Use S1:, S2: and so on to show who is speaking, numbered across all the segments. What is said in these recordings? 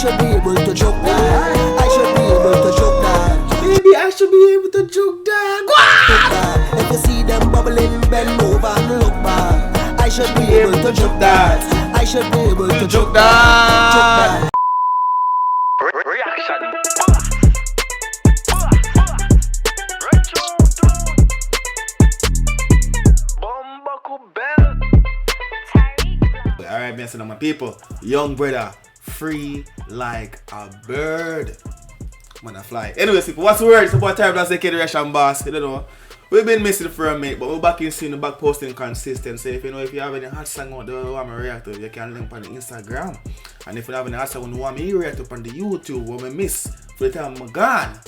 S1: should be able to joke that. I should be able to joke that.
S2: Baby, I should be able to joke that.
S1: If you see them bubbling, bend over and look back. I should be able to joke that. I should be able to joke that.
S3: Reaction.
S2: Alright, messing up my people. Young Bredda, free like a bird. Man, I fly. Anyways, people, what's the word? It's about TyrekeReacts, TyrekeReacts boss. You don't know. We've been missing for a minute, but we're back in scene, the back posting consistent. So if you know, if you have any hot song out there you want me to react to, you can link on the Instagram. And if you have any hot song you want me to react to on the YouTube, what we miss for the time I'm gone,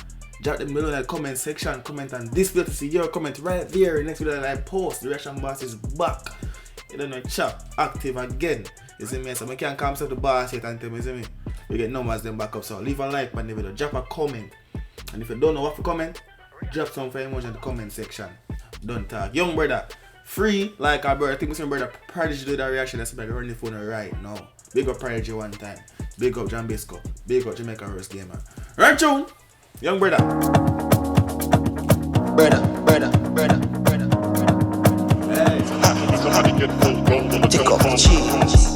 S2: drop them below in the comment section. Comment on this video to see your comment right there. Next video that I post, the reaction boss is back. You don't know, chat active again. You see me? So I can't come to the boss yet and tell me, you see me? We get numbers then back up. So leave a like on the video, drop a comment. And if you don't know what to comment, drop some for emoji in the comment section. Don't talk. Young Bredda, free like a bird. I think my brother Prodigy do that reaction. That's like running the phone right now. Big up Prodigy one time. Big up Jambisco. Big up Jamaican Roast Gamer. Right, tune. Young Bredda.
S1: Bredda.
S2: Hey.
S4: Somebody get full gold on the
S1: Take off the
S4: telephone.
S1: chains.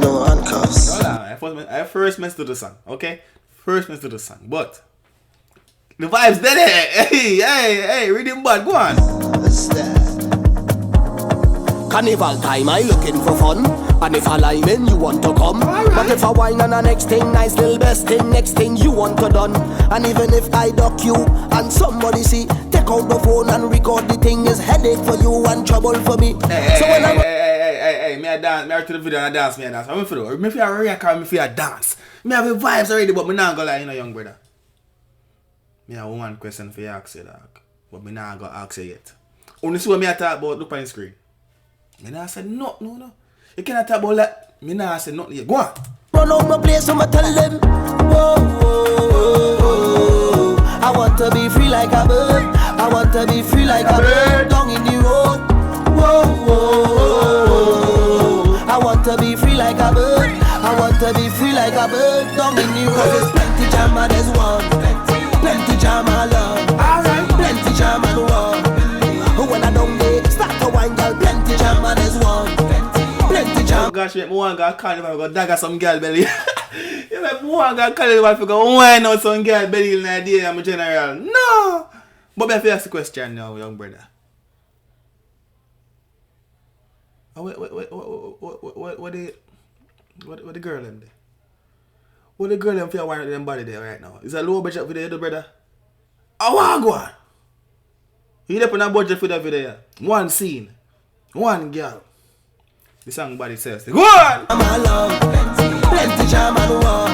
S1: No handcuffs.
S2: Hold on. I first messed to the song, okay? First messed to the song, but the vibes dead here. Hey, reading bad, go on.
S1: What's that? Carnival time, I looking for fun. And if I lie, then you want to come. But if I whine on the next thing, nice little best thing, next thing you want to done. And even if I duck you and somebody see, take out the phone and record the thing, is headache for you and trouble for me.
S2: Hey, me a dance, me a to the video and I dance, me a dance. I'm for though. Me feel a react or me feel a dance. Me have the vibes already, but me not gonna lie, you know, Young Bredda. Me have one question for you ask you, dog. But me not gonna ask you yet. Only see what me a talk about, look on the screen. Me not say no. You cannot talk about that. Me not say nothing yet. Go on.
S1: Run out my place, I'ma tell them, whoa, I want to be free like a bird. I want to be free like a bird down in the road. Whoa, I want to be free like a bird. I want to be free like a bird down in the road. There's plenty jam and there's one. Plenty jam and love. Plenty jam and one. When I don't get start to wine, girl, plenty jam and there's one. Plenty jam.
S2: Oh gosh, me want to go carnival, go dagger some girl belly. You make me want to go carnival for go wine out some girl belly in the day, I'm a general. No! But me have to ask the question now, Young Bredda. What the girl them there? What the girl them feel wine with them body there right now? Is that low budget video, the brother? I want to go on. You up on a budget for that video? One scene. One girl. The song body says, go on!
S1: My love, plenty jam and war,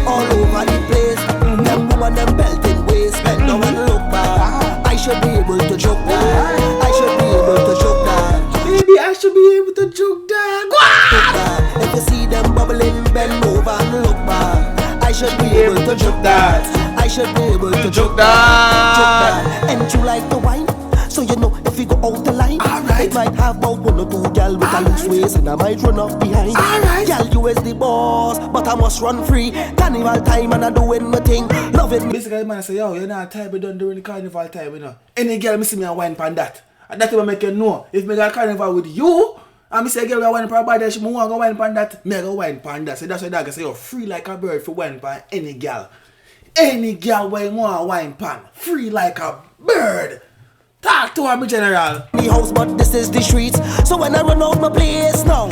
S1: all over the place. Them woman, them belting waist, bend down and look back. I should be able to joke that. I should be able to joke that.
S2: Baby, I should be able to joke that. Go on!
S1: If you see them bubbling, bend over and look back. I should be able to joke that. I should be able to joke that. And you like the wine? So you know if you go out the line, it might have about one or two gal with a loose waist and I might run up behind. Gal, you is the boss, but I must run free. Carnival time and I doing my thing. Loving me.
S2: Basically, the man say, yo, you're not type of done during the carnival time, you know. Any girl, me see me a wine pan that. And that will make you know. If me got carnival with you, and me say, girl, we wine pan body, she want to wine pan that, me go wine pan that. So that's why dog say, you're free like a bird for wine pan any girl. Any girl where you want wine pan, free like a bird. Talk to her, my general.
S1: The house, but this is the streets. So when I run out my place now,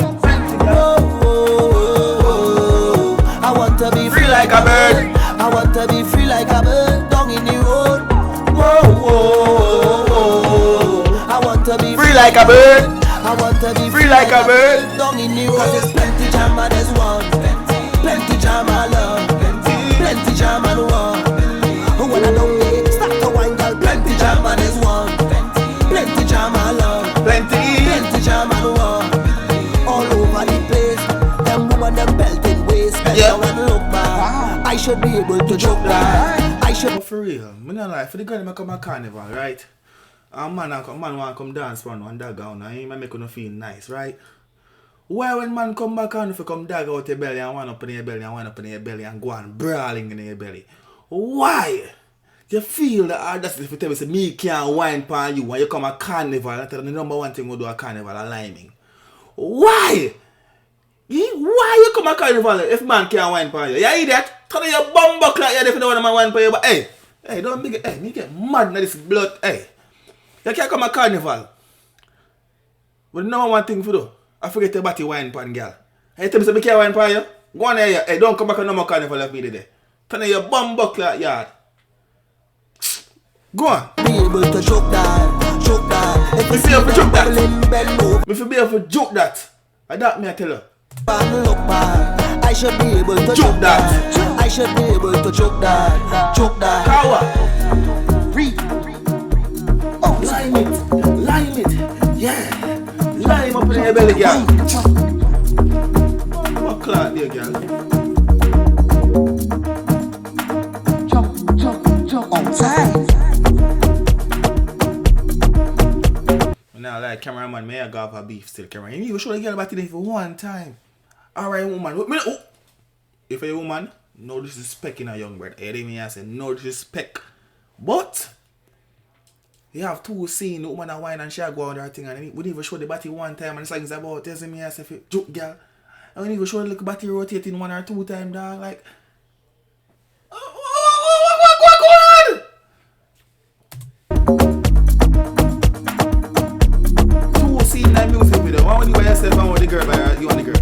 S1: I want to be
S2: Free like a bird.
S1: I want to be free like a bird down in the road. I want to be
S2: Free like a bird.
S1: I want to be
S2: Free like a bird.
S1: down in the road. Cause there's plenty jam and there's one. Plenty jam and love. Plenty jam and one. When I don't get start to wine, girl, plenty jam and there's one. Plenty jam and love. Plenty jam and one. All over the place. Them woman, them belting waist. Bend down and look back. I should be able to joke that. I should.
S2: For real, me not lie. For the girl, me come a carnival, right? A man want to come dance for one dog gown, and he might make you feel nice, right? Why when man come back on if you come dag out your belly and wind up in your belly and wind up in your belly and go on brawling in your belly? Why? You feel the audacity if you tell me say me can't wine pan you when you come a carnival and tell the number one thing we do a carnival a liming. Why? Why you come a carnival if man can't wine pan you? You idiot? Turn your bum buck like you if you don't want man wine pan you, but hey, don't me get me get mad na this blood, hey. You can't come a carnival. But the number one thing for do, I forget your body wine pan girl. Hey, tell me say me can't wine pan you? Go on here, hey, don't come back on no more carnival if me today. Turn your bum buck like yard. Go on.
S1: Be able to choke that. If
S2: Me feel for joke that. Me feel be able to joke that. I that me I tell you.
S1: I should be able to choke that. I should be able to choke that. Choke that.
S2: Power.
S1: Read.
S2: Oh, line it. Yeah. Line up in your belly, girl. What clock there, girl?
S1: Jump on time.
S2: Now, like cameraman, may I go have a beef still, cameraman. You show the girl about it for one time. Alright, woman. If you're a woman, no disrespect in a young bird. You hear me? I say no disrespect. But you have two scenes, the woman and wine and she go on her thing and we didn't even show the body one time and the song is about telling me as if it joke girl. And we didn't even show the little body rotating 1 or 2 times, dog. Like what on? Two scenes that music video. Why would you by yourself and want the girl by you and the girl?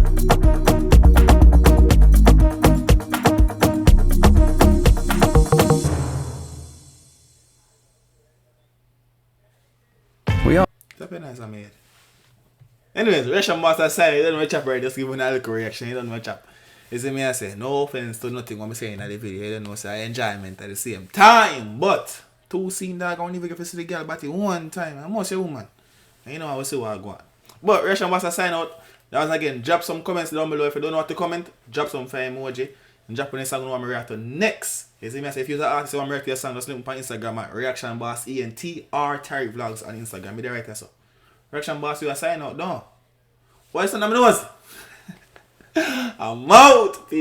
S2: That's nice, I made. Anyways, reaction master side, you don't know chap right, just giving a little reaction, you don't know chap. You see me I say, no offense to nothing what I'm saying in the video, you don't know, say enjoyment at the same time. But, two scenes that I don't even get to see the girl body one time, I must say woman. And you know I will see what I go on. But, reaction master sign out. That was again, drop some comments down below. If you don't know what to comment, drop some fire emoji. And drop on the song you want me to react to next. You see me I say, if you're an artist you want me to react to your song, just link on Instagram at Reaction Boss ENTR TyrekeVlogs on Instagram. Me there right there so. Reaction Boss, you are sign out, no. Why is the name of I'm out.